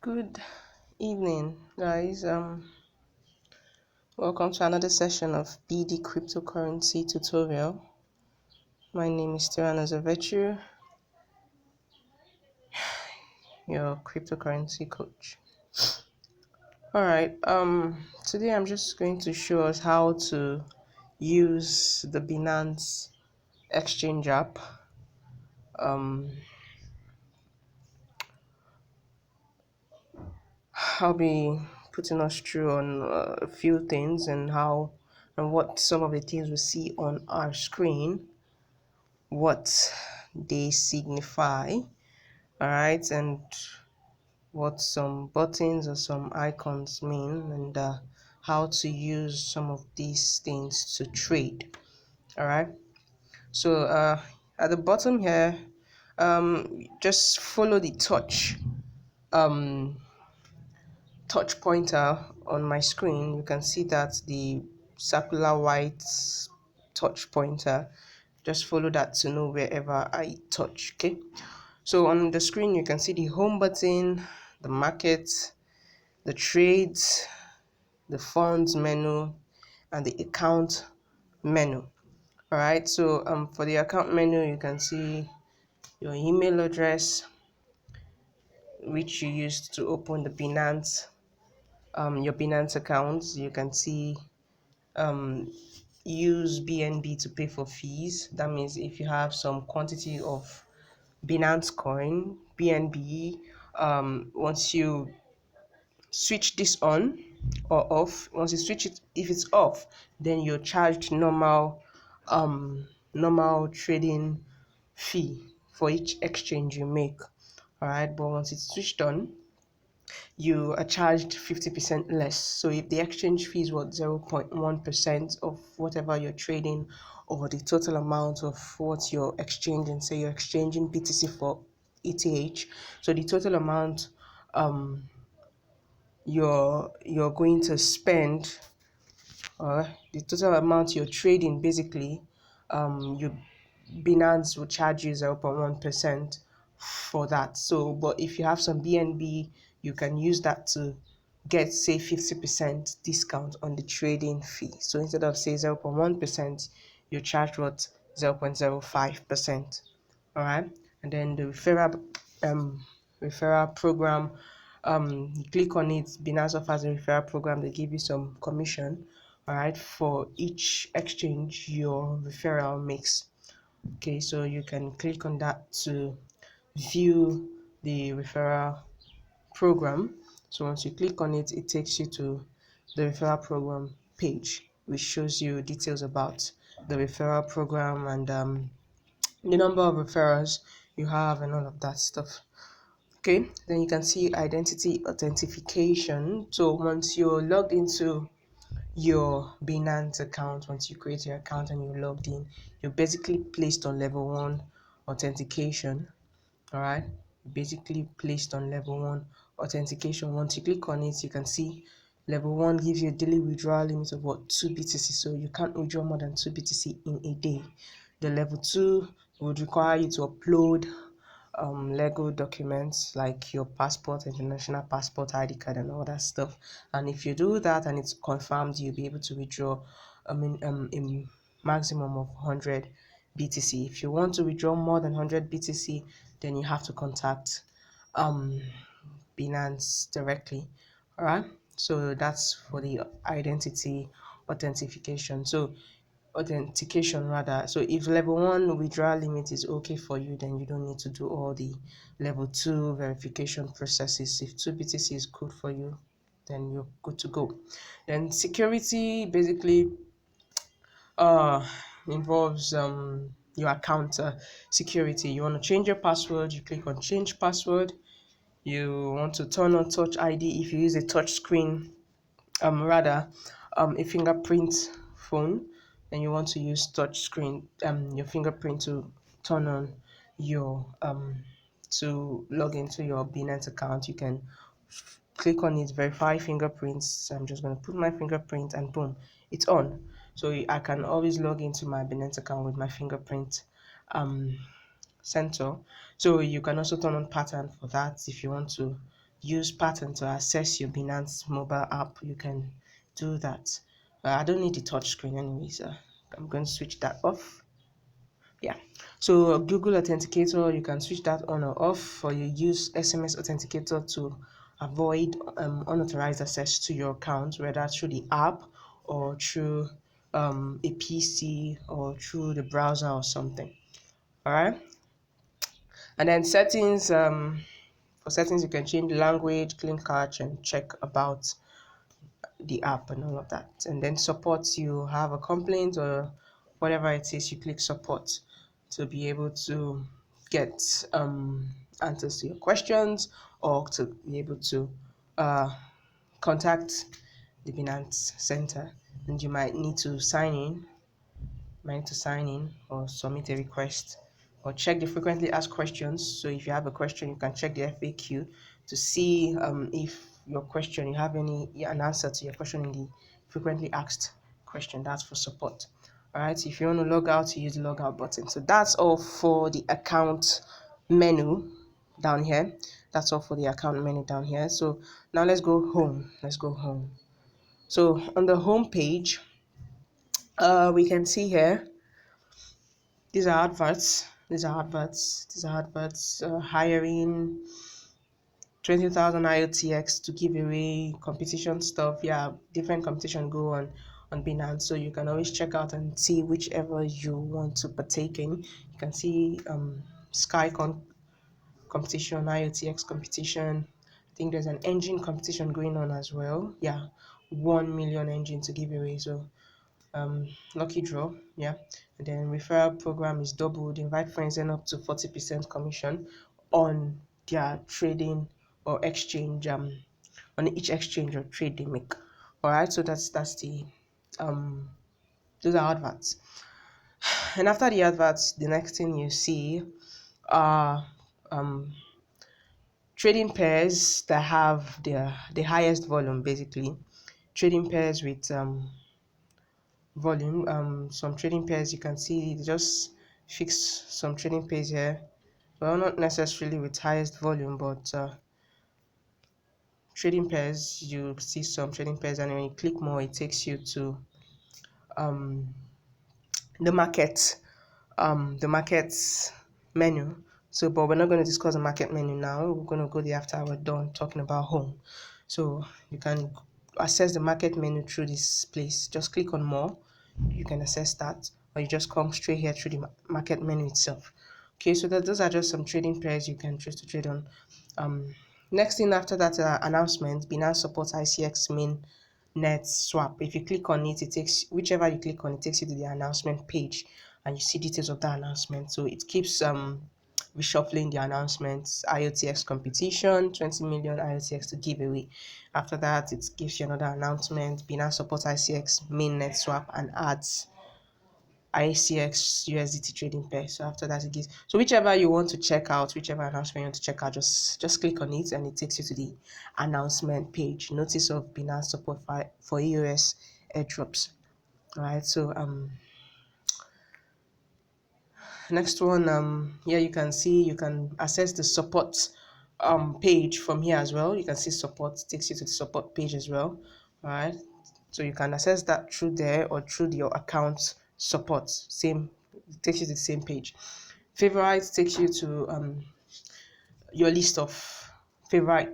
Good evening, guys. Welcome to another session of BD cryptocurrency tutorial. My name is Tirana Zavechu, your cryptocurrency coach. All right. Today I'm just going to show us how to use the Binance exchange app. I'll be putting us through on a few things and what some of the things we see on our screen, what they signify, all right, and what some buttons or some icons mean, and how to use some of these things to trade. All right, so at the bottom here, just follow the touch pointer on my screen. You can see that the circular white touch pointer. Just follow that to know wherever I touch. Okay, so on the screen you can see the home button, the market, the trades, the funds menu, and the account menu. All right, so for the account menu you can see your email address, which you used to open the Binance your Binance accounts. You can see use BNB to pay for fees. That means if you have some quantity of Binance coin, BNB, once you switch this on or off, once you switch it, if it's off, then you're charged normal trading fee for each exchange you make. All right, but once it's switched on, you are charged 50% less. So if the exchange fee is 0.1% of whatever you're trading, or the total amount of what you're exchanging, say you're exchanging BTC for ETH, so the total amount you're going to spend, or the total amount you're trading, basically, you Binance will charge you 0.1% for that. So, but if you have some BNB, you can use that to get, say, 50% discount on the trading fee. So instead of, say, 0.1%, you charge what, 0.05%. All right, and then the referral program, you click on it. Binance offers a referral program. They give you some commission, all right, for each exchange your referral makes. Okay, so you can click on that to view the referral program. So once you click on it, it takes you to the referral program page, which shows you details about the referral program and the number of referrals you have and all of that stuff. Okay, then you can see identity authentication. So once you're logged into your Binance account, once you create your account and you're logged in, you're basically placed on level 1 authentication. All right, basically placed on level 1 authentication. Once you click on it, you can see level 1 gives you a daily withdrawal limit of what, 2 BTC. So you can't withdraw more than 2 BTC in a day. The level 2 would require you to upload legal documents like your passport, international passport, ID card, and all that stuff. And if you do that and it's confirmed, you'll be able to withdraw a maximum of 100 BTC. If you want to withdraw more than 100 BTC, then you have to contact Binance directly. All right, so that's for the identity authentication. So authentication rather. So if level 1 withdrawal limit is okay for you, then you don't need to do all the level 2 verification processes. If 2 BTC is good for you, then you're good to go. Then security basically involves your account security. You want to change your password, you click on change password. You want to turn on touch ID if you use a touch screen, rather a fingerprint phone, and you want to use touch screen, your fingerprint to turn on your to log into your Binance account. You can click on it, verify fingerprints. I'm just going to put my fingerprint and boom, it's on. So I can always log into my Binance account with my fingerprint sensor. So you can also turn on pattern for that if you want to use pattern to access your Binance mobile app, you can do that. I don't need the touch screen anyways. I'm going to switch that off. Yeah, so Google Authenticator, you can switch that on or off, or you use SMS Authenticator to avoid unauthorized access to your account, whether through the app or through a PC or through the browser or something. All right, and then settings. For settings, you can change language, clean cache, and check about the app and all of that. And then support, you have a complaint or whatever it is, you click support to be able to get answers to your questions, or to be able to uh, contact the Binance Center. And you might need to sign in or submit a request, or check the frequently asked questions. So if you have a question, you can check the FAQ to see if your question, you have an answer to your question in the frequently asked question. That's for support. All right, if you want to log out, you use the log out button. So that's all for the account menu down here. That's all for the account menu down here. So now let's go home. Let's go home. So on the home page, we can see here, these are adverts. Hiring 20,000 IOTX to give away, competition stuff. Yeah, different competition go on Binance. So you can always check out and see whichever you want to partake in. You can see SkyCon competition, IOTX competition. I think there's an engine competition going on as well. Yeah, 1 million engine to give away. So lucky draw, yeah. And then referral program is doubled, invite friends, and up to 40% commission on their trading or exchange, on each exchange or trade they make. All right, so that's the um those are adverts. And after the adverts, the next thing you see are um trading pairs that have the highest volume, basically trading pairs with volume. Some trading pairs, you can see they just fix some trading pairs here, well, not necessarily with highest volume, but trading pairs, you see some trading pairs, and when you click more, it takes you to um the markets menu. So but we're not going to discuss the market menu now. We're going to go there after we're done talking about home. So you can access the market menu through this place. Just click on more, you can access that, or you just come straight here through the market menu itself. Okay, so those are just some trading pairs you can choose to trade on. Next thing after that, announcement, Binance supports ICX main net swap. If you click on it, it takes, whichever you click on, it takes you to the announcement page, and you see details of that announcement. So it keeps reshuffling the announcements. IOTX competition, 20 million IOTX to give away. After that, it gives you another announcement, Binance supports ICX mainnet swap, and adds ICX USDT trading pair. So after that, it gives, so whichever you want to check out, whichever announcement you want to check out, just click on it, and it takes you to the announcement page. Notice of Binance support for EOS airdrops. All right, so next one, here you can see, you can access the support page from here as well. You can see support, takes you to the support page as well. All right, so you can access that through there or through your account support. Same, takes you to the same page. Favorites takes you to your list of favorite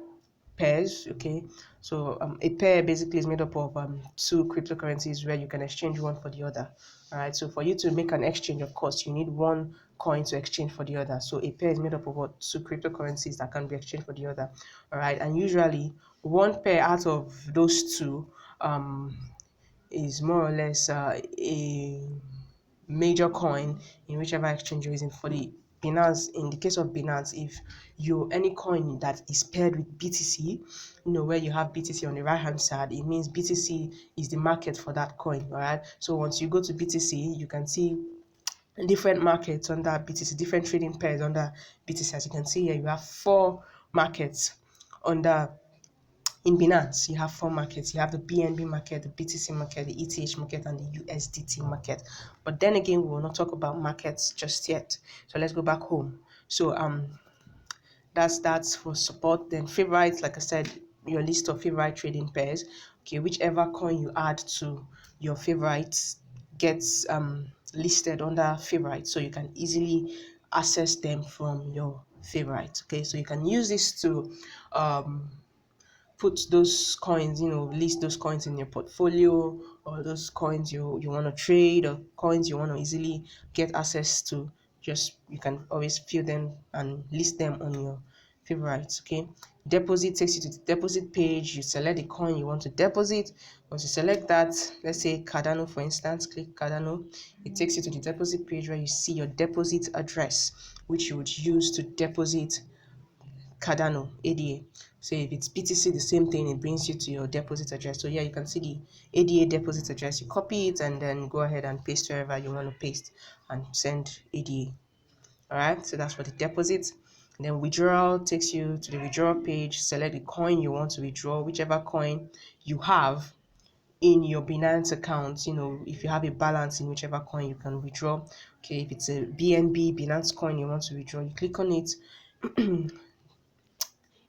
pairs. Okay, so a pair basically is made up of two cryptocurrencies where you can exchange one for the other. All right, so for you to make an exchange, of course, you need one coin to exchange for the other. So a pair is made up of what, two cryptocurrencies that can be exchanged for the other. All right, and usually one pair out of those two is more or less a major coin in whichever exchange you're using. For the Binance, in the case of Binance, if you any coin that is paired with BTC, where you have BTC on the right hand side, it means BTC is the market for that coin. All right, so once you go to BTC, you can see different markets under BTC, different trading pairs under BTC. As you can see here, you have four markets under, in Binance. You have four markets. You have the BNB market, the BTC market, the ETH market, and the USDT market. But then again, we will not talk about markets just yet. So let's go back home. So That's for support. Then favorites, like I said, your list of favorite trading pairs. Okay, whichever coin you add to your favorites gets listed under favorites, so you can easily access them from your favorites. Okay, so you can use this to um put those coins, list those coins in your portfolio, or those coins you want to trade, or coins you want to easily get access to. Just you can always fill them and list them on your favorites. Okay, deposit takes you to the deposit page. You select the coin you want to deposit. Once you select that, let's say Cardano for instance, click Cardano. It takes you to the deposit page where you see your deposit address, which you would use to deposit Cardano ADA. So if it's BTC, the same thing, it brings you to your deposit address. So yeah, you can see the ADA deposit address. You copy it and then go ahead and paste wherever you want to paste and send ADA. All right, so that's for the deposit. And then withdrawal takes you to the withdrawal page. Select the coin you want to withdraw, whichever coin you have in your Binance account. If you have a balance in whichever coin, you can withdraw. Okay, if it's a BNB Binance coin you want to withdraw, you click on it.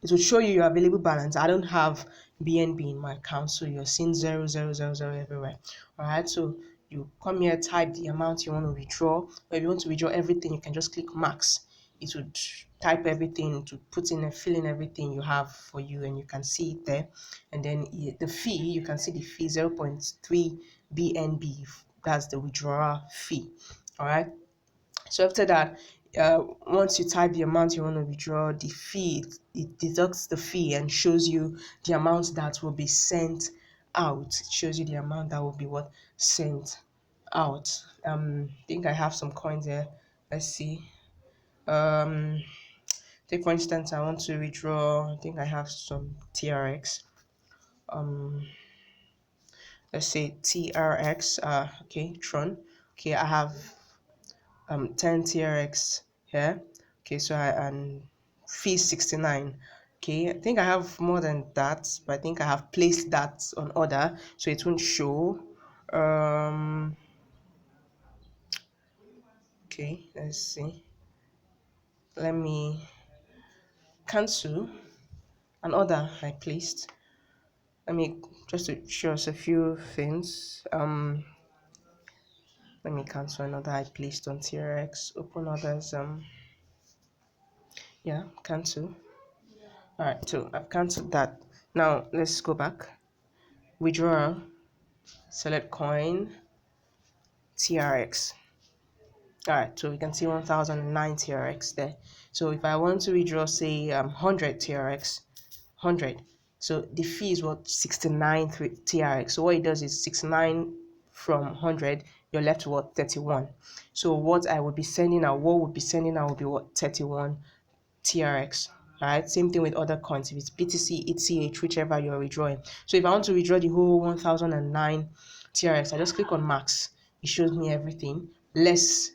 It will show you your available balance. I don't have BNB in my account, so you're seeing 0 0 0 0 everywhere. All right, so you come here, type the amount you want to withdraw, or if you want to withdraw everything, you can just click max. It would type everything to put in and fill in everything you have for you, and you can see it there. And then the fee, you can see the fee 0.3 BNB. That's the withdrawal fee. All right, so after that, once you type the amount you want to withdraw, the fee, it deducts the fee and shows you the amount that will be sent out. It shows you the amount that will be what sent out. I think I have some coins here. Let's see. Um, take for instance, I want to withdraw. I think I have some TRX. Um, let's say TRX. Okay, Tron. Okay, I have 10 TRX here. Okay, so I and fee 69. Okay, I think I have more than that, but I think I have placed that on order, so it won't show. Okay, let's see. Let me cancel an order I placed. Let me just to show us a few things. Let me cancel another I placed on TRX. Open others. Yeah, cancel. All right, so I've cancelled that. Now let's go back. Withdraw, select coin, TRX. All right, so we can see 1009 TRX there. So if I want to withdraw, say 100 TRX, 100. So the fee is what 69 TRX. So what it does is 69 from 100, you're left with what 31. So what I would be sending out, would be what 31 TRX. All right, same thing with other coins. If it's BTC, ETH, whichever you're withdrawing. So if I want to withdraw the whole 1009 TRX, I just click on max. It shows me everything less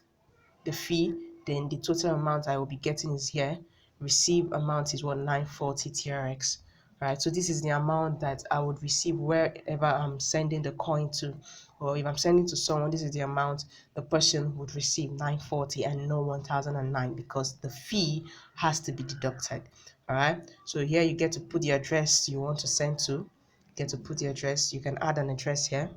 the fee. Then the total amount I will be getting is here. Receive amount is what 940 TRX. All right, so this is the amount that I would receive wherever I'm sending the coin to, or if I'm sending to someone, this is the amount the person would receive 940 and no 1009, because the fee has to be deducted. All right, so here you get to put the address you want to send to. Get to put the address. You can add an address here.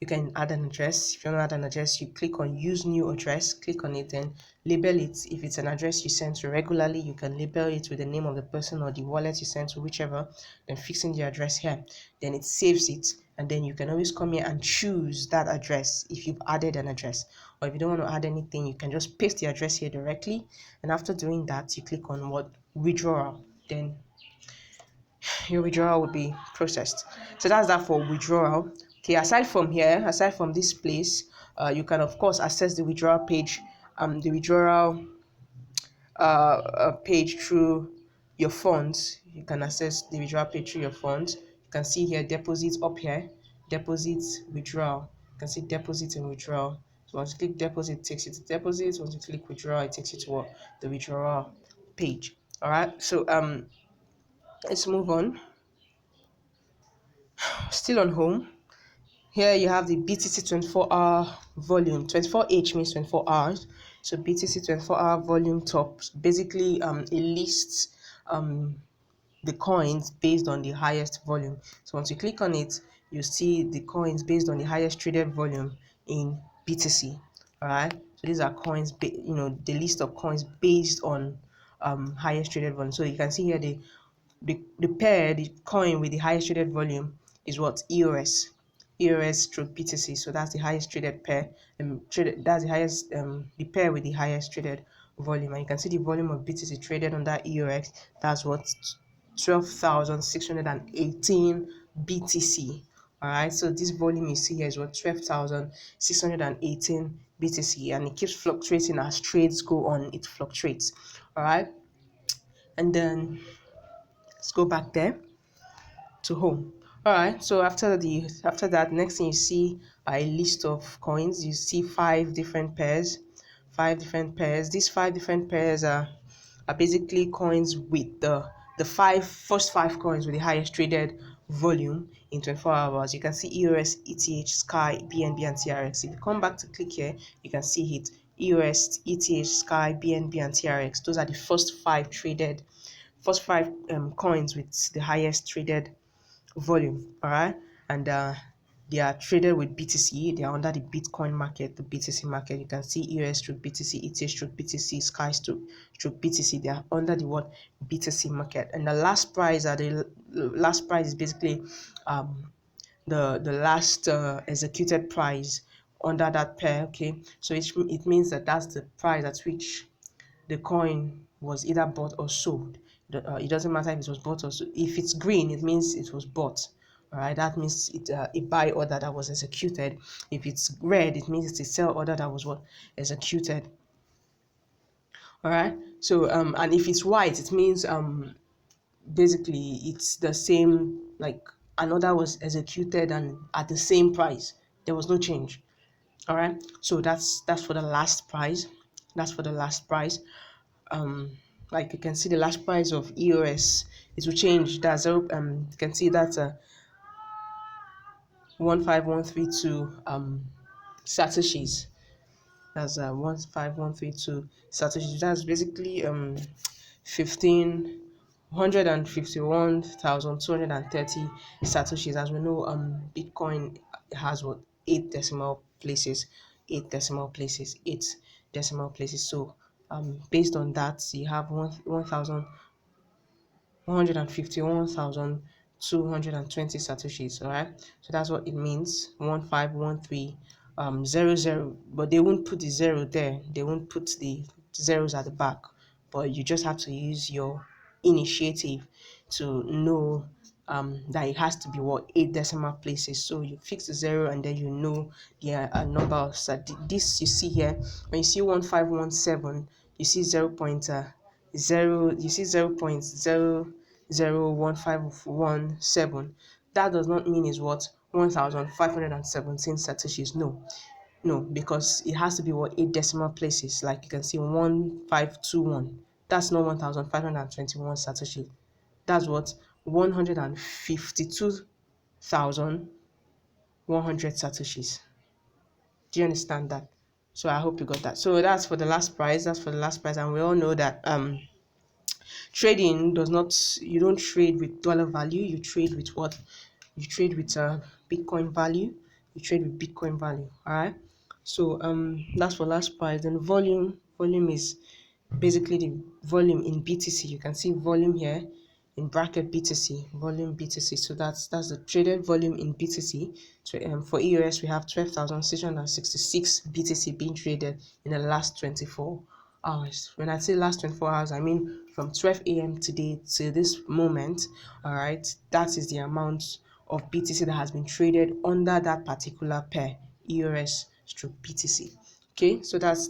You can add an address. If you want to add an address, you click on use new address, click on it, then label it. If it's an address you send to regularly, you can label it with the name of the person or the wallet you send to, whichever, then fixing the address here. Then it saves it, and then you can always come here and choose that address if you've added an address. Or if you don't want to add anything, you can just paste the address here directly, and after doing that, you click on what withdrawal. Then your withdrawal will be processed. So that's that for withdrawal. Okay, aside from this place, you can of course access the withdrawal page, the withdrawal page through your funds. You can access the withdrawal page through your funds. You can see here deposit up here, deposit, withdrawal. You can see deposit and withdrawal. So once you click deposit, it takes you to deposit. Once you click withdrawal, it takes you to what? The withdrawal page. All right. So let's move on. Still on home. Here you have the BTC 24-hour volume. 24H means 24 hours. So BTC 24-hour volume top, basically it lists the coins based on the highest volume. So once you click on it, you see the coins based on the highest traded volume in BTC. All right. So these are coins, the list of coins based on highest traded volume. So you can see here the coin with the highest traded volume is what? EOS stroke BTC. So that's the highest traded pair. That's the highest the pair with the highest traded volume. And you can see the volume of BTC traded on that EOS. That's what? 12,618 BTC. All right, so this volume you see here is what? 12,618 BTC, and it keeps fluctuating as trades go on. It fluctuates. All right, and then let's go back there to home. All right, so after that, next thing you see a list of coins. You see five different pairs. These five different pairs are basically coins with the first five coins with the highest traded volume in 24 hours. You can see EOS, ETH, Sky, BNB, and TRX. If you come back to click here, you can see it. EOS, ETH, Sky, BNB, and TRX. Those are the first five coins with the highest traded volume. All right, and they are traded with BTC. They are under the Bitcoin market, the BTC market. You can see EOS stroke BTC, ETH stroke BTC, Sky stroke BTC. They are under the what? BTC market. And the last price is basically the last executed price under that pair. Okay, so it means that that's the price at which the coin was either bought or sold. It doesn't matter if it was bought or sold. If it's green, it means it was bought. All right, that means it's a buy order that was executed. If it's red, it means it's a sell order that was what? Executed. All right. So and if it's white, it means basically it's the same, like another was executed and at the same price. There was no change. All right. So that's for the last price. That's for the last price. um like you can see the last price of EOS, it will change. That's zero. You can see that's 15132 satoshis. That's 15132 satoshis. That's basically 151,230 satoshis. As we know, Bitcoin has what? Eight decimal places, so based on that, you have 151,220 satoshis. All right, so that's what it means. 1513 but they won't put the zero there. They won't put the zeros at the back, but you just have to use your initiative to know that it has to be what? 8 decimal places. So you fix the zero and then you know the number of this you see here. When you see 1517, you see 0.0, you see 0.001517. That does not mean is what? 1517 satoshis. No, because it has to be what? 8 decimal places. Like you can see 1521. That's not 1521 satoshis. That's what? 152,100 satoshis. Do you understand that? So I hope you got that. So that's for the last price. And we all know that trading does not, you don't trade with dollar value. You trade with what? You trade with Bitcoin value. All right. So that's for last price. Then volume is basically the volume in BTC. You can see volume here in bracket BTC, volume BTC. So that's the traded volume in BTC. So for EOS, we have 12,666 BTC being traded in the last 24 hours. When I say last 24 hours, I mean from 12 a.m. today to this moment. All right, that is the amount of BTC that has been traded under that particular pair, EOS stroke BTC. Okay, so that's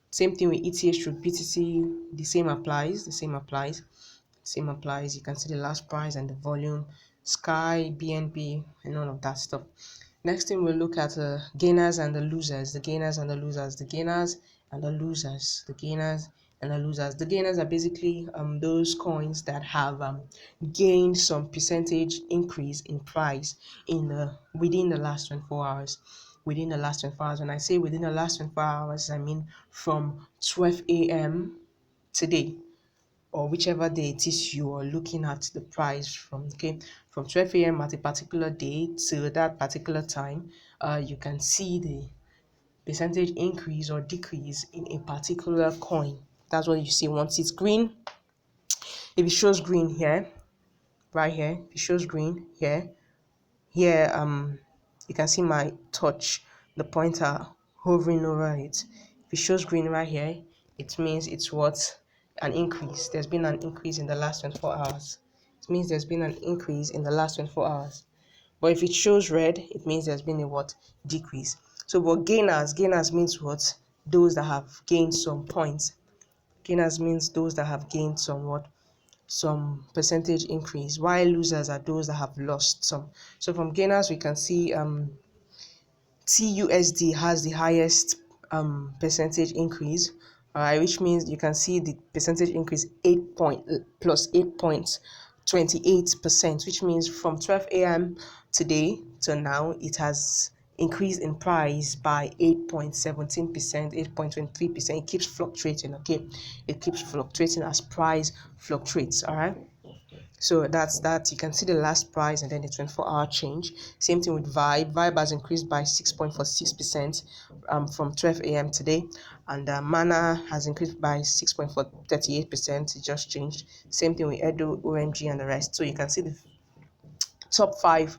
same thing with ETH stroke BTC. The same applies. You can see the last price and the volume, Sky, BNB, and all of that stuff. Next thing we'll look at gainers and the losers. The gainers and the losers. The gainers and the losers. The gainers and the losers. The gainers are basically those coins that have gained some percentage increase in price in the within the last 24 hours. within the last 24 hours. When I say within the last 24 hours, I mean from 12 a.m. today, or whichever day it is you are looking at the price from. Okay, from 12 a.m. at a particular day to that particular time, you can see the percentage increase or decrease in a particular coin. That's what you see. Once it's green, if it shows green here, right here, it shows green here, you can see my touch, the pointer hovering over it. If it shows green right here, it means it's what? An increase. There's been an increase in the last 24 hours. It means there's been an increase in the last 24 hours. But if it shows red, it means there's been a what? Decrease. So but gainers means what? Those that have gained some points. Gainers means those that have gained some what? Some percentage increase, while losers are those that have lost some. So from gainers we can see TUSD has the highest percentage increase, which means you can see the percentage increase 8.28%, which means from 12 a.m. today to now it has increased in price by 8.17%, 8.23%. It keeps fluctuating. Okay, it keeps fluctuating as price fluctuates. All right, so that's that. You can see the last price and then the 24-hour change. Same thing with Vibe has increased by 6.46% from 12 a.m. today, and Mana has increased by 6.38%. It just changed. Same thing with Edo, OMG, and the rest. So you can see the top 5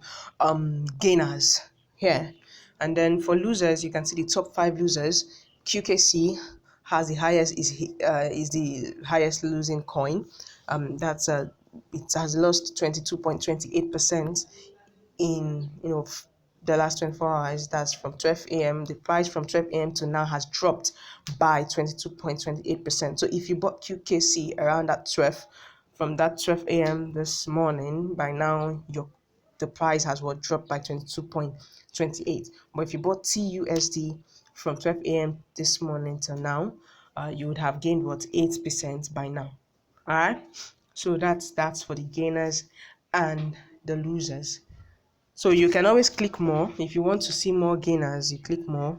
gainers here. And then for losers, you can see the top 5 losers. QKC has the highest, is the highest losing coin. That's it has lost 22.28% in the last 24 hours. That's from 12 a.m. The price from 12 a.m. to now has dropped by 22.28%. So if you bought QKC around that 12, from that 12 a.m. this morning, by now the price has what dropped by 22.28. But if you bought TUSD from 12 a.m. this morning till now, you would have gained what 8% by now. All right, so that's for the gainers and the losers. So you can always click more if you want to see more gainers. You click more.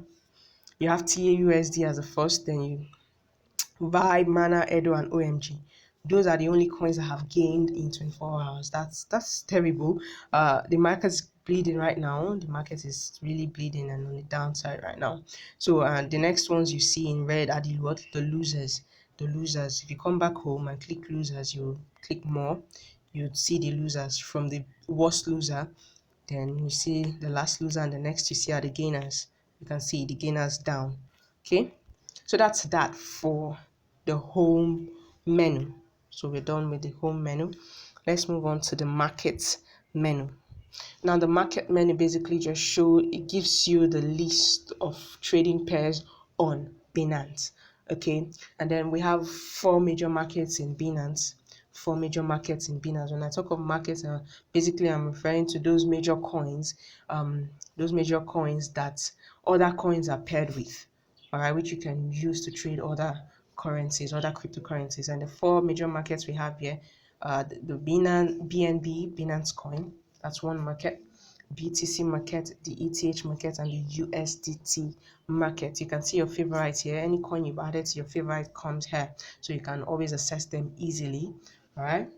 You have TAUSD as the first, then you Vibe, Mana, Edo, and OMG. Those are the only coins that have gained in 24 hours. That's terrible. The market's bleeding right now. The market is really bleeding and on the downside right now. So the next ones you see in red are the what? The losers. The losers. If you come back home and click losers, you click more. You'd see the losers from the worst loser. Then you see the last loser, and the next you see are the gainers. You can see the gainers down. Okay, so that's that for the home menu. So we're done with the home menu. Let's move on to the market menu. Now the market menu basically just it gives you the list of trading pairs on Binance. Okay, and then we have 4 major markets in Binance. 4 major markets in Binance. When I talk of markets, basically I'm referring to those major coins, that other coins are paired with, all right, which you can use to trade other currencies, other cryptocurrencies. And the 4 major markets we have here, the Binance, BNB, Binance Coin, that's one market. BTC market, the ETH market, and the USDT market. You can see your favorites here. Any coin you've added to your favorite comes here, so you can always access them easily. All right.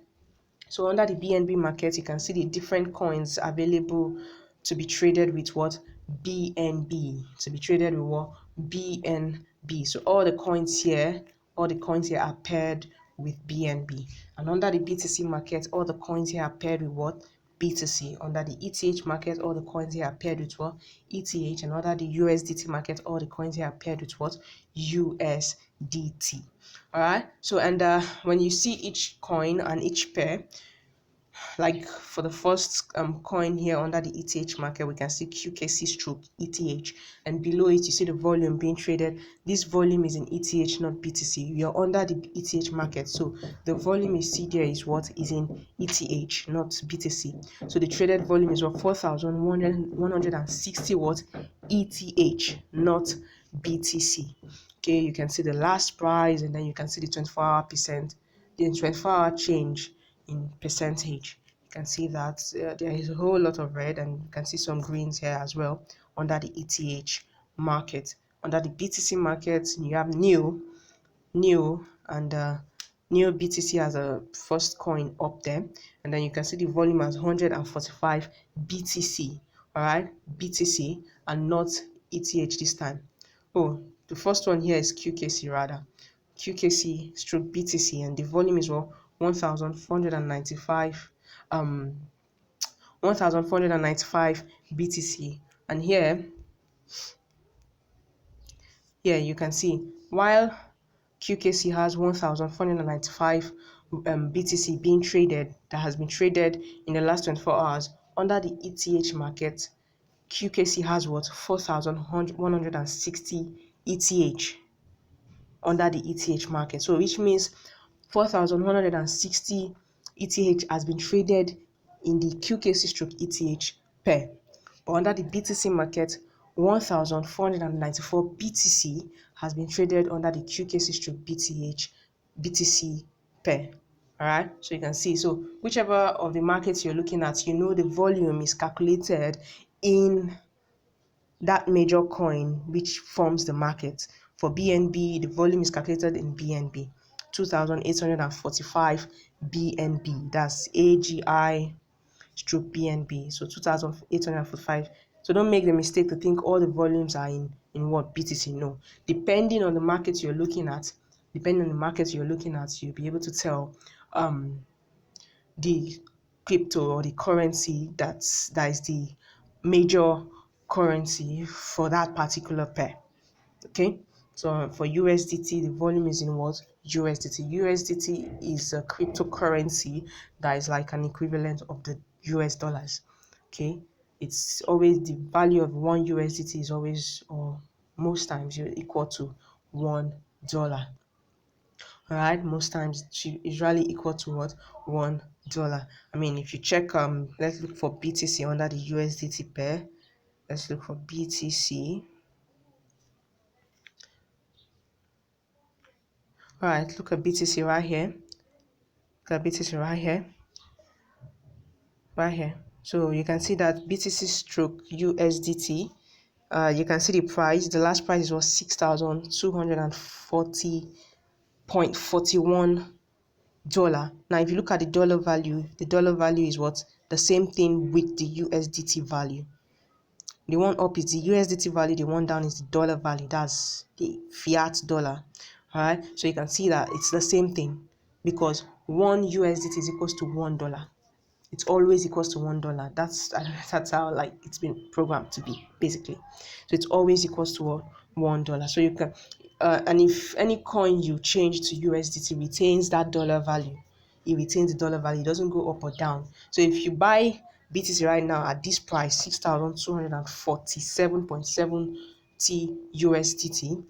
So under the BNB market, you can see the different coins available to be traded with what? BNB. To be traded with what? BNB. So all the coins here are paired with BNB. And under the BTC market, all the coins here are paired with what? BTC. Under the ETH market, all the coins here are paired with what? ETH. And under the USDT market, all the coins here are paired with what? USDT. All right. So and when you see each coin and each pair, like for the first coin here under the ETH market, we can see QKC stroke ETH, and below it you see the volume being traded. This volume is in ETH, not BTC. We are under the ETH market, so the volume you see there is what is in ETH, not BTC. So the traded volume is what? 4,160 what? ETH, not BTC. Okay, you can see the last price, and then you can see the 24-hour percent, the 24-hour change in percentage. You can see that there is a whole lot of red, and you can see some greens here as well under the ETH market. Under the BTC market, you have new and new BTC as a first coin up there, and then you can see the volume as 145 BTC. All right, BTC and not ETH this time. Oh, the first one here is QKC rather. QKC stroke BTC, and the volume is what, 1495 um 1495 BTC. And here you can see, while QKC has 1495 BTC being traded, that has been traded in the last 24 hours under the ETH market, QKC has what, 4160 ETH under the ETH market. So which means 4160 ETH has been traded in the QKC stroke ETH pair. But under the BTC market, 1494 BTC has been traded under the QKC stroke BTC pair. All right, so you can see, so whichever of the markets you're looking at, the volume is calculated in that major coin which forms the market. For BNB, the volume is calculated in BNB, 2,845 BNB. That's AGI stroke BNB. So 2,845. So don't make the mistake to think all the volumes are in what, BTC. No. Depending on the market you're looking at, you'll be able to tell the crypto or the currency that is the major currency for that particular pair. Okay, so for USDT, the volume is in what, USDT. USDT is a cryptocurrency that is like an equivalent of the US dollars. Okay, it's always, the value of one USDT is always, or most times, equal to $1. All right, most times it's usually equal to what, $1. I mean, if you check, let's look for BTC under the USDT pair. Let's look for BTC. All right, look at BTC right here. Look at BTC right here. So you can see that BTC stroke USDT. You can see the price. The last price was $6,240.41. Now, if you look at the dollar value is what, the same thing with the USDT value. The one up is the USDT value, the one down is the dollar value. That's the fiat dollar. All right, so you can see that it's the same thing, because one USDT is equals to $1. It's always equals to $1. That's how, like, it's been programmed to be, basically. So it's always equals to $1. So you can and if any coin you change to USDT retains that dollar value, it retains the dollar value. It doesn't go up or down. So if you buy BTC right now at this price, 6,247.70 USDT,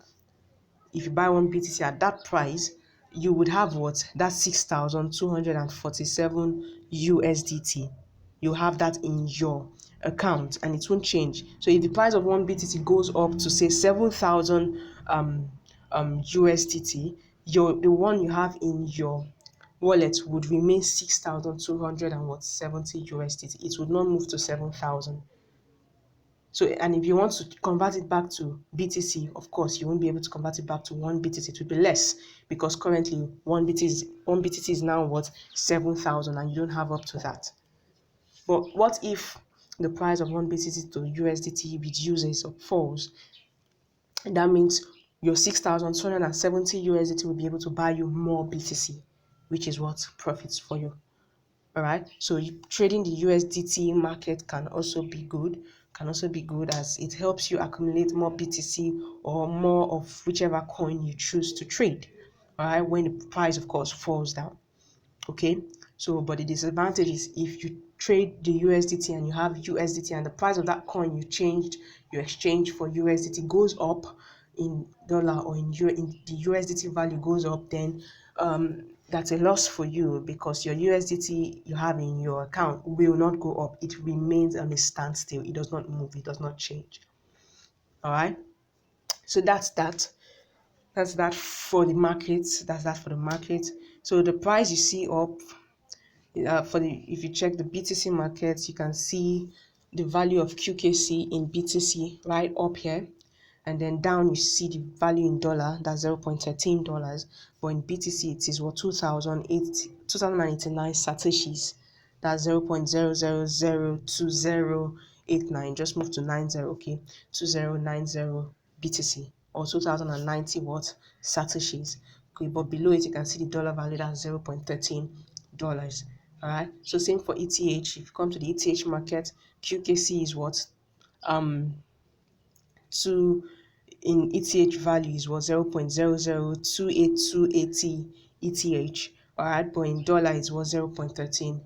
if you buy one BTC at that price, you would have what? That's 6,247 USDT. You have that in your account and it won't change. So if the price of one BTC goes up to say 7,000 USDT, the one you have in your wallet would remain 6,270 USDT. It would not move to 7,000. So, and if you want to convert it back to BTC, of course, you won't be able to convert it back to one BTC. It will be less, because currently one BTC is now what, 7,000, and you don't have up to that. But what if the price of one BTC to USDT reduces or falls? And that means your 6,270 USDT will be able to buy you more BTC, which is what profits for you. All right, so trading the USDT market can also be good, as it helps you accumulate more BTC or more of whichever coin you choose to trade. All right, when the price, of course, falls down. Okay, so but the disadvantage is, if you trade the USDT and you have USDT and the price of that coin you exchange for USDT goes up in dollar, or in the USDT value goes up, then that's a loss for you, because your USDT you have in your account will not go up. It remains on a standstill. It does not move. It does not change. All right. So that's that for the market. So the price you see up, if you check the BTC market, you can see the value of QKC in BTC right up here, and then down you see the value in dollar, that's $0.13, but in BTC it is what 2089 satoshis, that's 0.002089, just move to 90, okay, 2090 BTC, or 2090 what satoshis. Okay, but below it you can see the dollar value, that's $0.13. All right, so same for ETH. If you come to the ETH market, QKC is what two in ETH value is what 0.0028280 ETH. All right, but in dollar is what $0.13.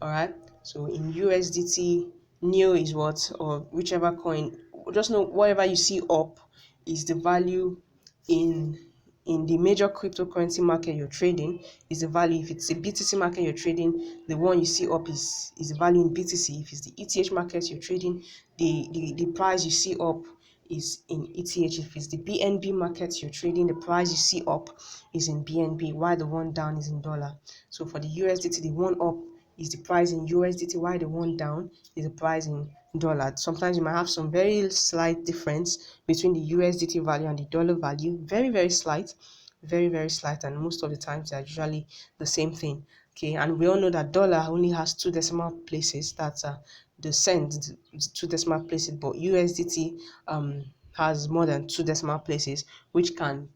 All right, so in USDT, NEO is what, or whichever coin, just know whatever you see up is the value in the major cryptocurrency market you're trading, is the value. If it's a BTC market you're trading, the one you see up is the value in BTC. If it's the ETH market you're trading, the price you see up is in ETH. If it's the BNB market you're trading, the price you see up is in BNB, while the one down is in dollar. So for the USDT, the one up is the price in USDT, while the one down is the price in dollar. Sometimes you might have some very slight difference between the USDT value and the dollar value, very slight, very slight, and most of the times they're usually the same thing. Okay, and we all know that dollar only has two decimal places, that's the cent, two decimal places, but USDT has more than two decimal places, which can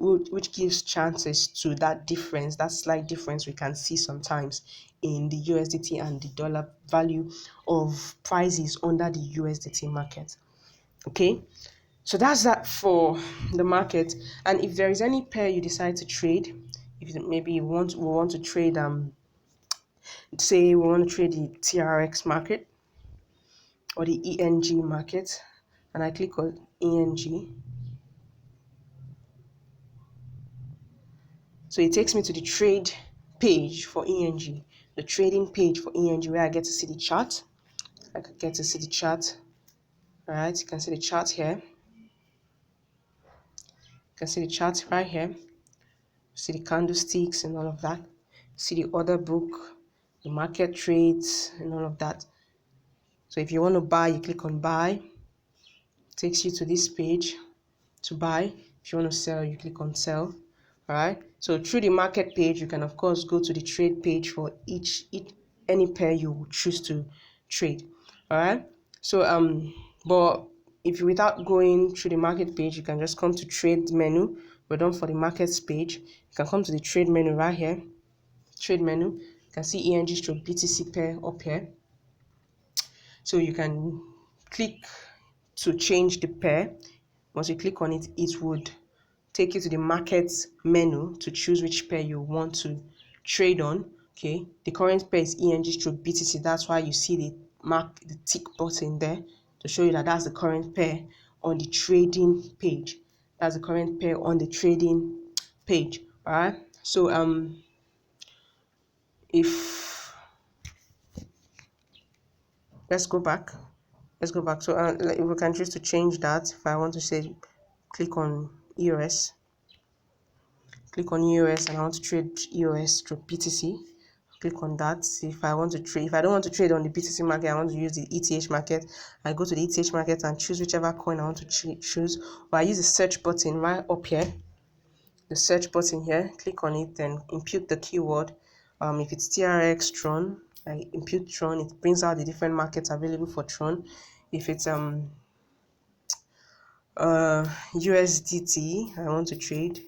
which gives chances to that difference, that slight difference we can see sometimes in the USDT and the dollar value of prices under the USDT market. Okay, so that's that for the market. And if there is any pair you decide to trade, if maybe we want to trade say we want to trade the TRX market or the ENG market, and I click on ENG, so it takes me to the trade page for ENG, the trading page for ENG, where I get to see the chart. I can get to see the chart. All right, you can see the chart here. You can see the chart right here. See the candlesticks and all of that. See the order book, the market trades, and all of that. So if you want to buy, you click on buy. It takes you to this page to buy. If you want to sell, you click on sell. All right, so through the market page you can of course go to the trade page for each any pair you choose to trade. All right, so but if you, without going through the market page, you can just come to trade menu. We're done for the markets page. You can come to the trade menu right here. Trade menu, you can see ENG stroke BTC pair up here, so you can click to change the pair. Once you click on it, it would take you to the market menu to choose which pair you want to trade on. Okay, the current pair is ENG stroke BTC. That's why you see the tick button there to show you that that's the current pair on the trading page. That's the current pair on the trading page. All right, so if let's go back. So we can choose to change that. If I want to say click on EOS, and I want to trade EOS through BTC, click on that. If I want to trade, if I don't want to trade on the BTC market, I want to use the ETH market, I go to the ETH market and choose whichever coin I want to choose, or I use the search button right up here, the search button here, click on it, then input the keyword. If it's TRX Tron, I input Tron, it brings out the different markets available for Tron. If it's USDT I want to trade,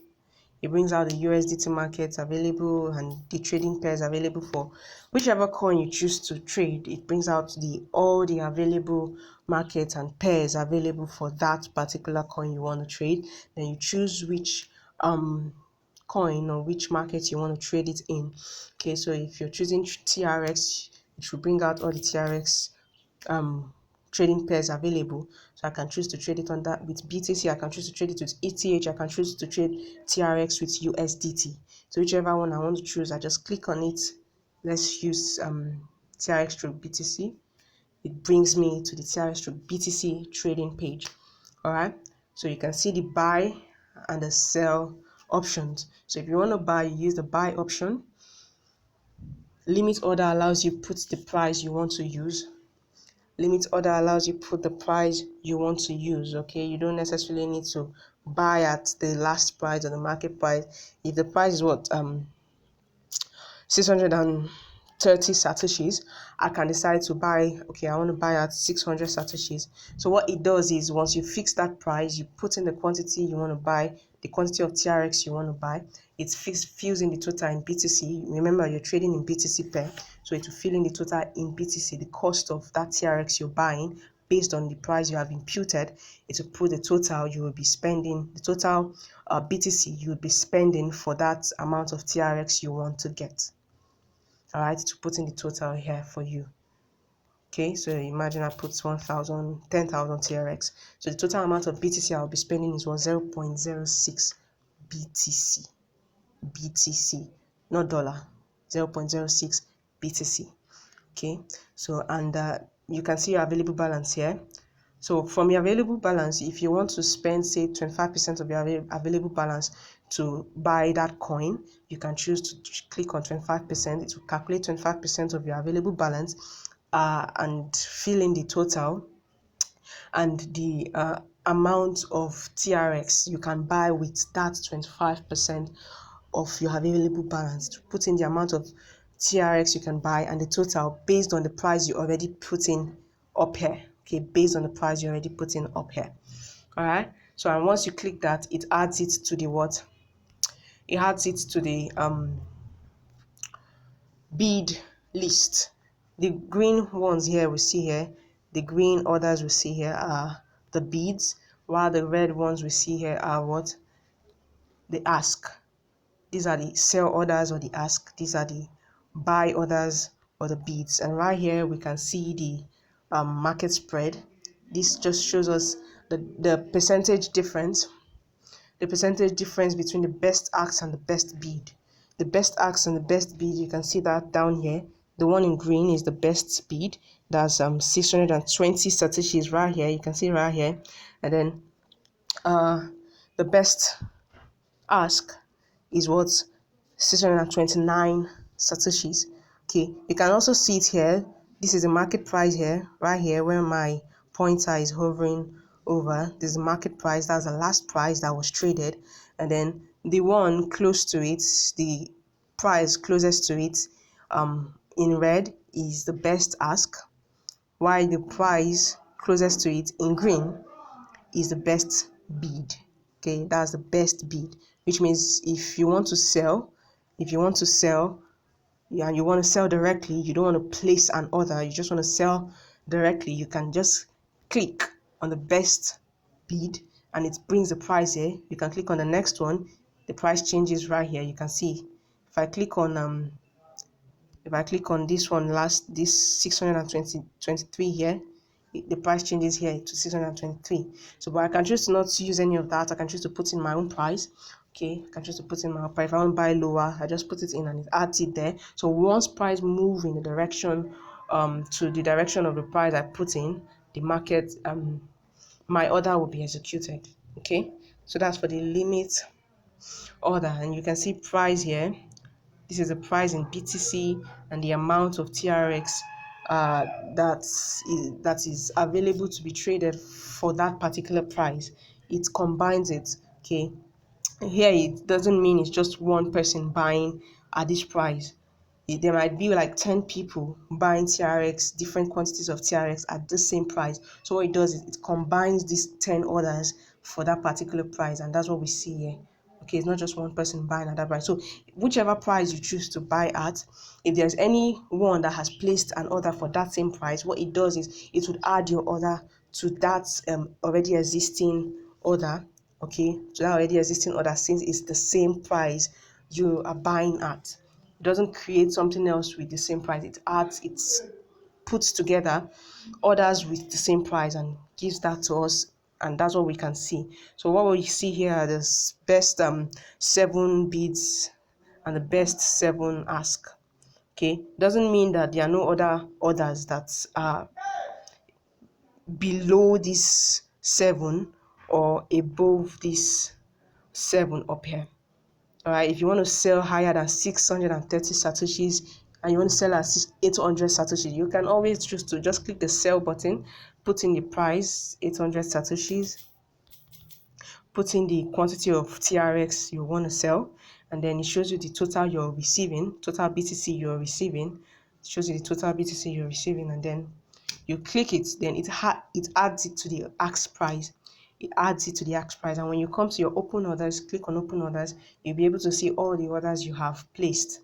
it brings out the USDT markets available and the trading pairs available for whichever coin you choose to trade. It brings out all the available markets and pairs available for that particular coin you want to trade. Then you choose which coin or which market you want to trade it in. Okay, so if you're choosing TRX, it will bring out all the TRX trading pairs available. So I can choose to trade it on that with BTC, I can choose to trade it with ETH, I can choose to trade TRX with USDT. So whichever one I want to choose, I just click on it. Let's use TRX through BTC. It brings me to the TRX through BTC trading page. All right, so you can see the buy and the sell options. So if you want to buy, you use the buy option. Limit order allows you put the price you want to use. Limit order allows you put the price you want to use. Okay, you don't necessarily need to buy at the last price or the market price. If the price is what 630 satoshis, I can decide to buy, okay, I want to buy at 600 satoshis. So what it does is, once you fix that price, you put in the quantity you want to buy, the quantity of TRX you want to buy, it fills in the total in BTC. Remember, you're trading in BTC pair, so it will fill in the total in BTC, the cost of that TRX you're buying based on the price you have imputed. It will put the total you will be spending, the total BTC you will be spending for that amount of TRX you want to get. All right, to put in the total here for you. Okay, so imagine I put 10,000 TRX. So the total amount of BTC I'll be spending is 0.06 BTC. BTC, not dollar. 0.06 BTC. Okay, so and you can see your available balance here. So from your available balance, if you want to spend, say, 25% of your available balance to buy that coin, you can choose to click on 25%. It will calculate 25% of your available balance and fill in the total and the amount of TRX you can buy with that 25% of your available balance. To put in the amount of TRX you can buy and the total based on the price you already put in up here. Okay, based on the price you already put in up here. All right, so and once you click that, it adds it to the what? It adds it to the bid list. The green ones here we see here, the green orders we see here are the bids, while the red ones we see here are what? The ask. These are the sell orders or the ask. These are the buy orders or the bids. And right here we can see the market spread. This just shows us the percentage difference, between the best ask and the best bid. The best ask and the best bid, you can see that down here. The one in green is the best bid. That's 620 satoshis right here. You can see right here. And then the best ask is what? 629 satoshis. Okay, you can also see it here. This is the market price here, right here, where my pointer is hovering over. This is the market price. That's the last price that was traded. And then the one close to it, the price closest to it, in red is the best ask, while the price closest to it in green is the best bid. Okay, that's the best bid, which means if you want to sell, yeah, and you want to sell directly, you don't want to place an order, you just want to sell directly, you can just click on the best bid and it brings the price here. You can click on the next one, the price changes right here. You can see if I click on this one, this 623 here, the price changes here to 623. So, but I can choose to not use any of that. I can choose to put in my own price. Okay, I can choose to put in my own price. If I want to buy lower, I just put it in and it adds it there. So once price move in the direction to the direction of the price I put in, the market my order will be executed. Okay, so that's for the limit order. And you can see price here. This is the price in BTC and the amount of TRX that is available to be traded for that particular price. It combines it. Okay, here it doesn't mean it's just one person buying at this price. There might be like 10 people buying TRX, different quantities of TRX at the same price. So what it does is it combines these 10 orders for that particular price, and that's what we see here. Okay, it's not just one person buying at that price. So whichever price you choose to buy at, if there's any one that has placed an order for that same price, what it does is it would add your order to that already existing order. Okay, to that already existing order, since it's the same price you are buying at. It doesn't create something else with the same price. It puts together orders with the same price and gives that to us, and that's what we can see. So what we see here are the best 7 bids and the best 7 ask. Okay, doesn't mean that there are no other orders that are below this 7 or above this 7 up here. All right, if you want to sell higher than 630 satoshis, and you want to sell at 800 satoshi, you can always choose to just click the sell button, put in the price 800 satoshis, put in the quantity of TRX you want to sell, and then it shows you the total you're receiving, total BTC you're receiving. It shows you the total BTC you're receiving, and then you click it, then it adds it to the ask price. It adds it to the ask price, and when you come to your open orders, click on open orders, you'll be able to see all the orders you have placed.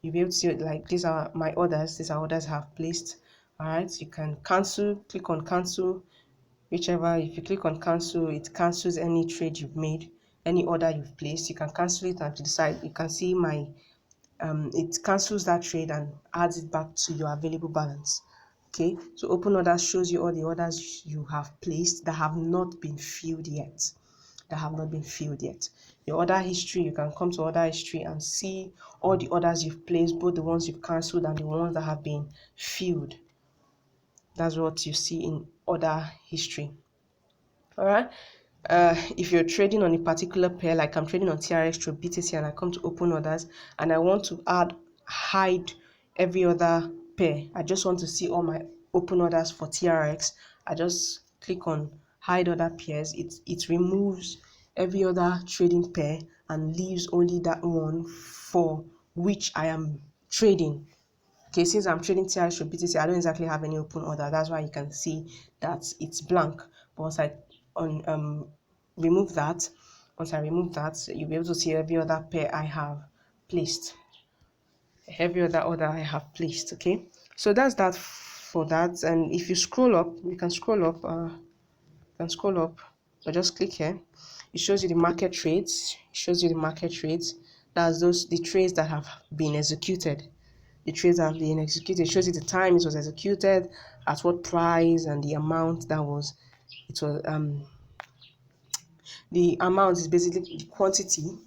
You'll be able to see like these are my orders, these are orders I have placed. All right, you can cancel, click on cancel, whichever. If you click on cancel, it cancels any trade you've made, any order you've placed. You can cancel it and decide. You can see my it cancels that trade and adds it back to your available balance. Okay, so open orders shows you all the orders you have placed that have not been filled yet. Your order history, you can come to order history and see all the orders you've placed, both the ones you've cancelled and the ones that have been filled. That's what you see in order history. All right. If you're trading on a particular pair, like I'm trading on TRX through BTC, and I come to open orders and I want to hide every other pair, I just want to see all my open orders for TRX, I just click on hide other pairs. It removes every other trading pair and leaves only that one for which I am trading. Okay, since I'm trading TRX through BTC, I don't exactly have any open order. That's why you can see that it's blank. But once I remove that, you'll be able to see every other pair I have placed, every other order I have placed. Okay, so that's that for that. And if you scroll up, you can scroll up. Or just click here. It shows you the market trades. That's the trades that have been executed. The trades have been executed. It shows you the time it was executed, at what price, and the amount that was. It was the amount is basically the quantity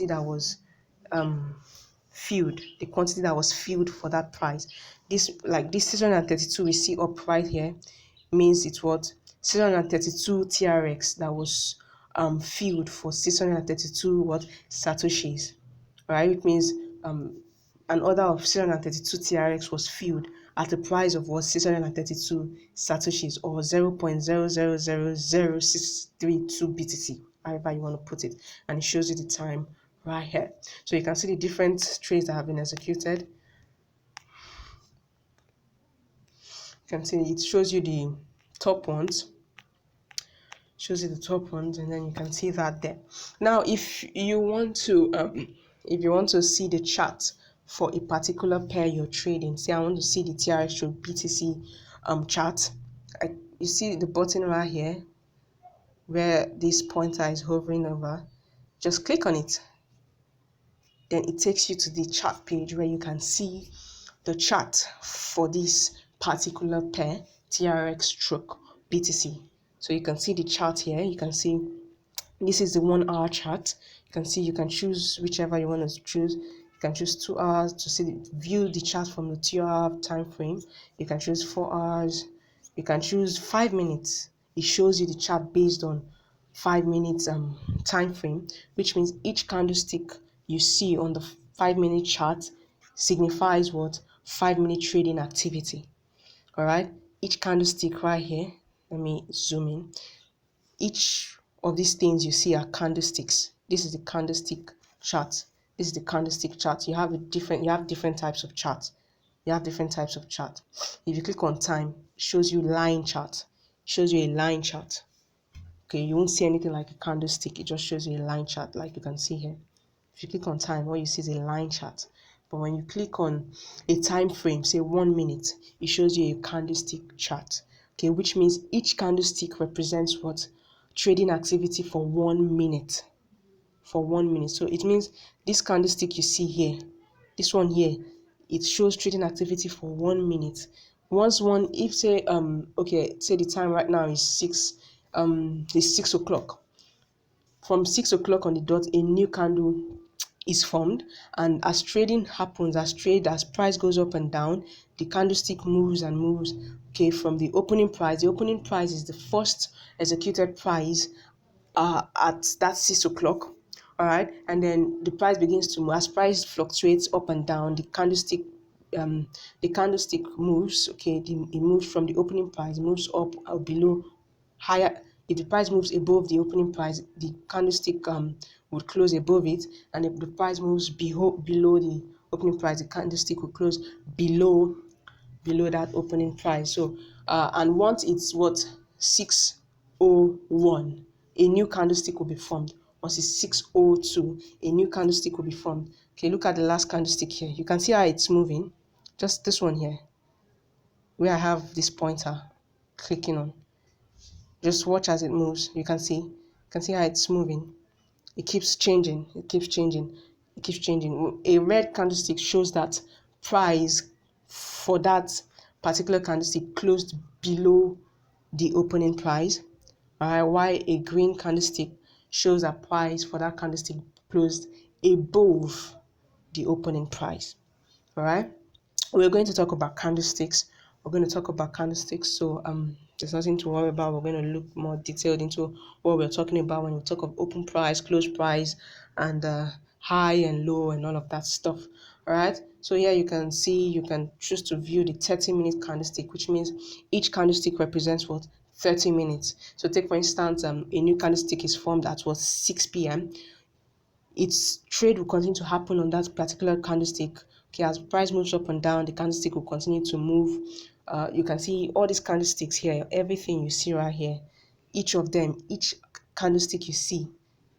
that was filled, for that price. This 632 we see up right here means it's what 632 TRX that was filled for 632 what satoshis. Right, it means an order of 632 TRX was filled at a price of what 632 satoshis, or 0.0000632 BTC, however you want to put it, and it shows you the time right here. So you can see the different trades that have been executed. You can see it shows you the top ones. And then you can see that there. Now if you want to see the chart for a particular pair you're trading, say I want to see the TRX through BTC chart, you see the button right here where this pointer is hovering over. Just click on it, then it takes you to the chart page where you can see the chart for this particular pair, TRX stroke BTC. So you can see the chart here. You can see this is the 1 hour chart. You can choose whichever you want to choose. You can choose 2 hours to view the chart from the 2 hour time frame. You can choose 4 hours. You can choose 5 minutes. It shows you the chart based on 5 minutes time frame, which means each candlestick you see on the 5-minute chart signifies what 5-minute trading activity. All right, each candlestick right here, let me zoom in. Each of these things you see are candlesticks. This is the candlestick chart. You have different types of charts. If you click on time, it shows you line chart. Okay, you won't see anything like a candlestick. It just shows you a line chart, like you can see here. If you click on time, what you see is a line chart. But when you click on a time frame, say 1 minute, it shows you a candlestick chart. Okay, which means each candlestick represents what trading activity for 1 minute. So it means this candlestick you see here, this one here, it shows trading activity for 1 minute. If say say the time right now is 6 o'clock. From 6 o'clock on the dot, a new candle is formed, and as trading happens, as price goes up and down, the candlestick moves and moves. Okay, from the opening price is the first executed price at that 6 o'clock. All right, and then the price begins to move. As price fluctuates up and down, um the candlestick moves. Okay, it moves from the opening price, moves up or below, higher. If the price moves above the opening price, the candlestick would close above it, and if the price moves below the opening price, the candlestick will close below that opening price. So and once it's what, 601, a new candlestick will be formed. Once it's 602, a new candlestick will be formed. Okay, look at the last candlestick here. You can see how it's moving. Just this one here, where I have this pointer clicking on. Just watch as it moves. You can see how it's moving. It keeps changing. It keeps changing. It keeps changing. A red candlestick shows that price for that particular candlestick closed below the opening price. Alright, while a green candlestick shows that price for that candlestick closed above the opening price. Alright, we're going to talk about candlesticks. So there's nothing to worry about. We're going to look more detailed into what we're talking about when we talk of open price, close price, and high and low and all of that stuff. All right, so here you can see, you can choose to view the 30-minute candlestick, which means each candlestick represents what, 30 minutes. So take for instance, a new candlestick is formed at what, 6 p.m. Its trade will continue to happen on that particular candlestick. Okay, as price moves up and down, the candlestick will continue to move. You can see all these candlesticks here, everything you see right here, each of them, candlestick you see,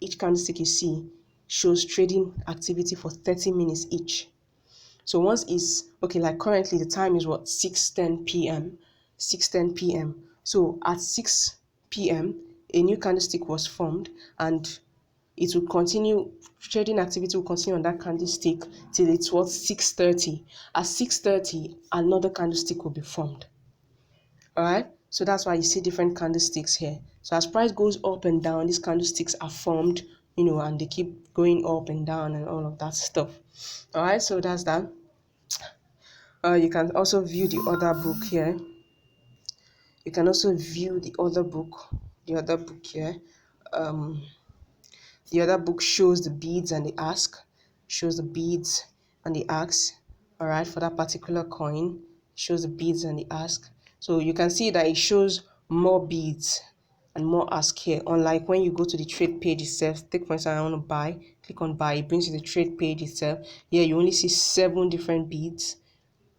each candlestick you see shows trading activity for 30 minutes each. So once it's okay, like currently the time is what, 6:10 p.m. 6:10 p.m. So at 6 p.m. a new candlestick was formed, and it will continue, trading activity will continue on that candlestick till it's what, 6:30. At 6:30 another candlestick will be formed. All right, so that's why you see different candlesticks here. So as price goes up and down, these candlesticks are formed, and they keep going up and down and all of that stuff. All right, so that's that. You can also view the other book here. You can also view the other book here. um The other book shows the bids and the ask, all right, for that particular coin, shows the bids and the ask. So you can see that it shows more bids and more ask here. Unlike when you go to the trade page itself, take for instance, I want to buy, click on buy, it brings you the trade page itself. Here you only see 7 different bids.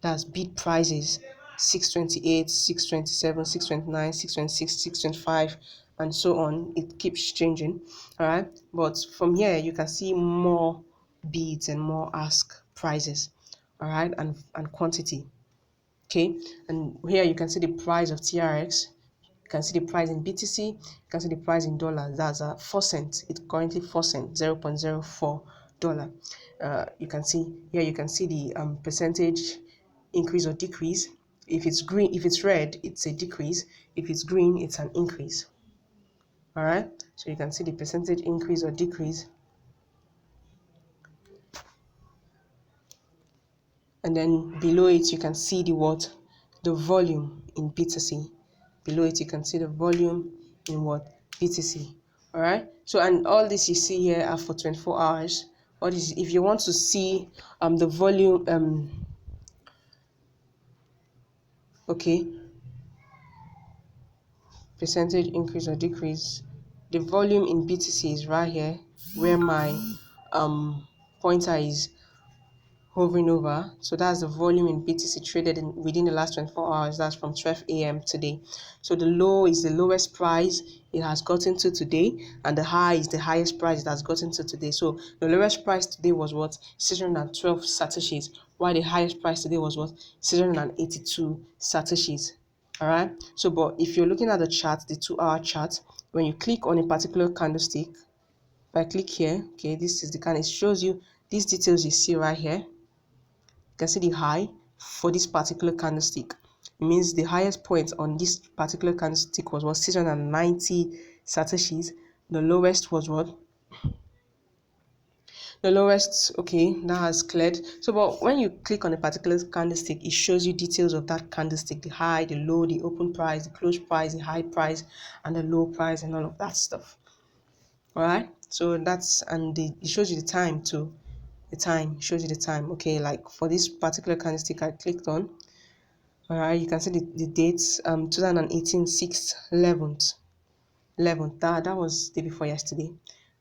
That's bid prices: 628, 627, 629, 626, 625, and so on. It keeps changing. All right, but from here you can see more bids and more ask prices. All right, and quantity. Okay, and here you can see the price of TRX. You can see the price in BTC. You can see the price in dollars. That's 4 cents. It's currently 4 cents, $0.04. You can see here. You can see the percentage increase or decrease. If it's green, if it's red, it's a decrease. If it's green, it's an increase. All right. So you can see the percentage increase or decrease. And then below it you can see the volume in BTC. Below it you can see the volume in BTC. All right, so and all this you see here are for 24 hours. All this, if you want to see the volume, okay, percentage increase or decrease, the volume in BTC is right here where my pointer is hovering over. So that's the volume in BTC traded within the last 24 hours. That's from 12 a.m. today. So the low is the lowest price it has gotten to today, and the high is the highest price it has gotten to today. So the lowest price today was what, 612 satoshis, while the highest price today was what, 682 satoshis. All right, so but if you're looking at the chart, the 2-hour chart, when you click on a particular candlestick, if I click here, okay, this is the kind, it shows you these details you see right here. You can see the high for this particular candlestick. It means the highest point on this particular candlestick was what, 690 satoshis. The lowest was what, okay, that has cleared. So but when you click on a particular candlestick, it shows you details of that candlestick: the high, the low, the open price, the close price, the high price, and the low price, and all of that stuff. All right. So that's, and it shows you the time too. The time shows you the time. Okay, like for this particular candlestick I clicked on. All right, you can see the dates. 2018 6th 11th. That was the day before yesterday.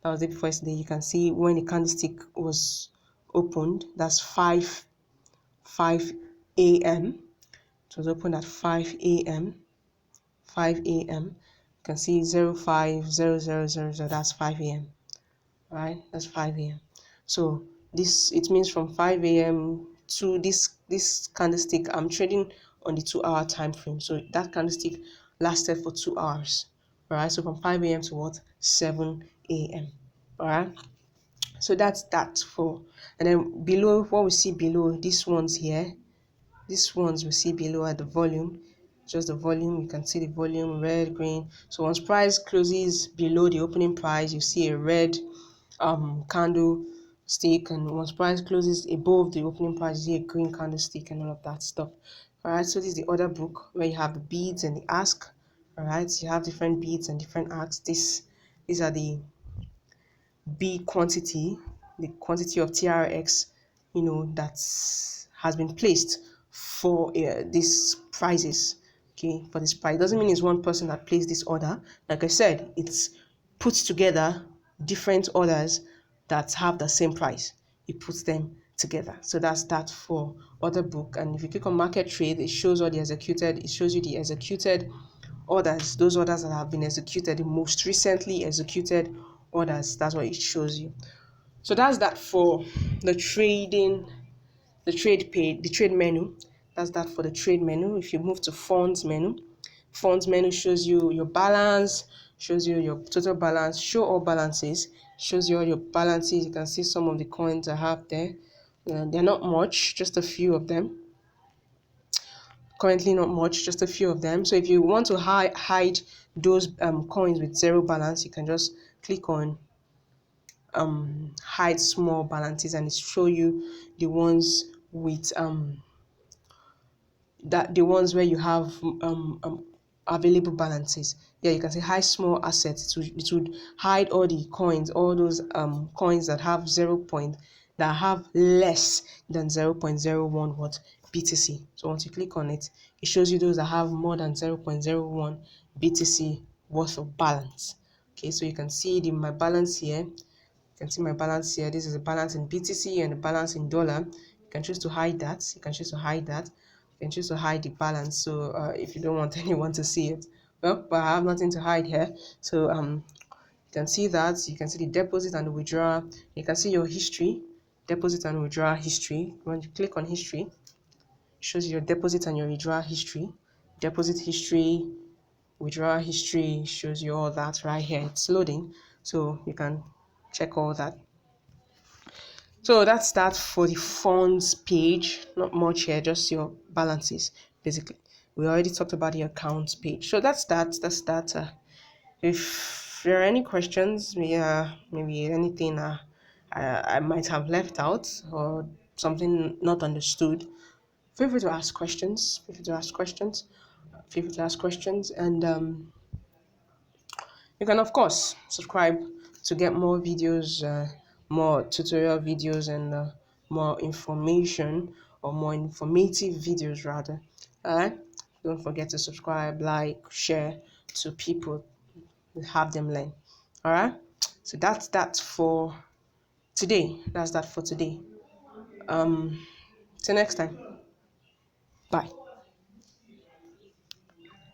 That was the day before yesterday. You can see when the candlestick was opened. That's 5 a.m. It was opened at 5 a.m. 5 a.m. You can see 050000. That's 5 a.m. Right? That's 5 a.m. So this, it means from 5 a.m. to this candlestick, I'm trading on the 2 hour time frame. So that candlestick lasted for 2 hours. All right. So from 5 a.m. to what? 7 a.m. All right. So that's that for, and then below, what we see below, these ones here, these ones we see below are the volume, just the volume. You can see the volume, red, green. So once price closes below the opening price, you see a red candlestick, and once price closes above the opening price, you see a green candlestick and all of that stuff. All right, so this is the other book where you have the bids and the ask. All right, so you have different bids and different asks. These are the B quantity, the quantity of TRX, that has been placed for these prices. Okay, for this price doesn't mean it's one person that placed this order. Like I said, it's put together different orders that have the same price. It puts them together. So that's that for order book. And if you click on market trade, it shows all the executed. It shows you the executed orders, those orders that have been executed, the most recently executed orders. That's what it shows you. So that's that for the trading, the trade page, the trade menu. That's that for the trade menu. If you move to funds menu shows you your balance, shows you your total balance, show all balances, shows you all your balances. You can see some of the coins I have there. They're not much, just a few of them. Currently not much, just a few of them. So if you want to hide those coins with zero balance, you can just click on hide small balances, and it show you the ones with that the ones where you have available balances. Yeah, you can say hide small assets. It would hide all the coins, all those coins that have 0 point, that have less than 0.01 what BTC. So once you click on it, it shows you those that have more than 0.01 BTC worth of balance. Okay, so you can see my balance here. You can see my balance here. This is the balance in BTC and the balance in dollar. You can choose to hide that. You can choose to hide that. You can choose to hide the balance. So if you don't want anyone to see it, well, but I have nothing to hide here. So you can see that. You can see the deposit and the withdrawal. You can see your history, deposit and withdrawal history. When you click on history, it shows you your deposit and your withdrawal history. Deposit history, withdrawal history, shows you all that right here. It's loading, so you can check all that. So that's that for the funds page. Not much here, just your balances basically. We already talked about the accounts page. So that's that. If there are any questions, maybe anything I might have left out or something not understood, feel free to ask questions. Feel free to ask questions. Feel free to ask questions, and you can, of course, subscribe to get more videos, more tutorial videos, and more information, or more informative videos rather. Alright? Don't forget to subscribe, like, share to people, have them learn. Alright? So that's that for today. That's that for today. Till next time. Bye.